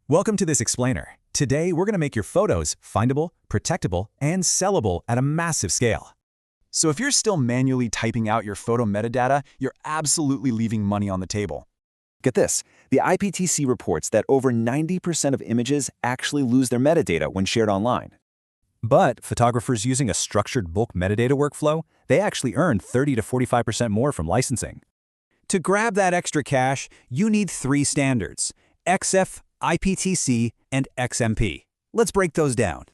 Welcome to this explainer. Today, we're going to make your photos findable, protectable, and sellable at a massive scale. So if you're still manually typing out your photo metadata, you're absolutely leaving money on the table. Get this, the IPTC reports that over 90% of images actually lose their metadata when shared online. But photographers using a structured bulk metadata workflow, they actually earn 30 to 45% more from licensing. To grab that extra cash, you need three standards: Exif, IPTC, and XMP. Let's break those down.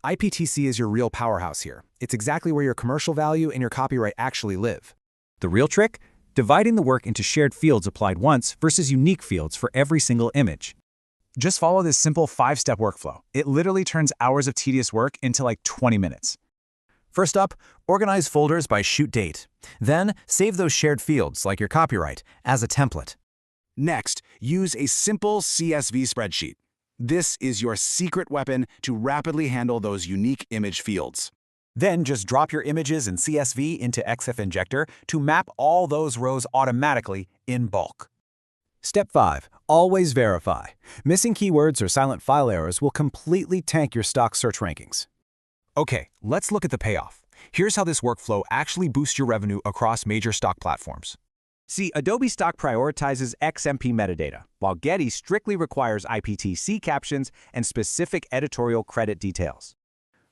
IPTC is your real powerhouse here. It's exactly where your commercial value and your copyright actually live. The real trick? Dividing the work into shared fields applied once versus unique fields for every single image. Just follow this simple 5-step workflow. It literally turns hours of tedious work into like 20 minutes. First up, organize folders by shoot date. Then, save those shared fields, like your copyright, as a template. Next, use a simple CSV spreadsheet. This is your secret weapon to rapidly handle those unique image fields. Then just drop your images in CSV into Exif Injector to map all those rows automatically in bulk. Step 5. Always verify. Missing keywords or silent file errors will completely tank your stock search rankings. Okay, let's look at the payoff. Here's how this workflow actually boosts your revenue across major stock platforms. See, Adobe Stock prioritizes XMP metadata, while Getty strictly requires IPTC captions and specific editorial credit details.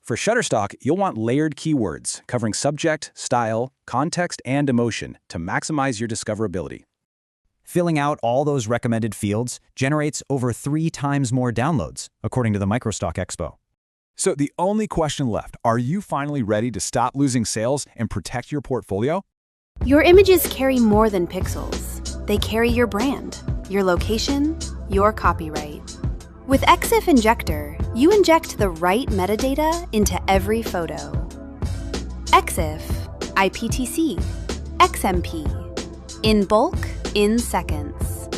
For Shutterstock, you'll want layered keywords covering subject, style, context, and emotion to maximize your discoverability. Filling out all those recommended fields generates over 3 times more downloads, according to the Microstock Expo. So the only question left, are you finally ready to stop losing sales and protect your portfolio? Your images carry more than pixels. They carry your brand, your location, your copyright. With Exif Injector, you inject the right metadata into every photo. Exif, IPTC, XMP. In bulk, in seconds.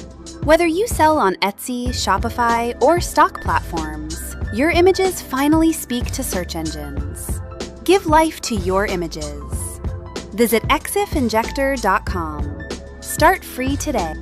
Whether you sell on Etsy, Shopify, or stock platforms, your images finally speak to search engines. Give life to your images. Visit exifinjector.com. Start free today.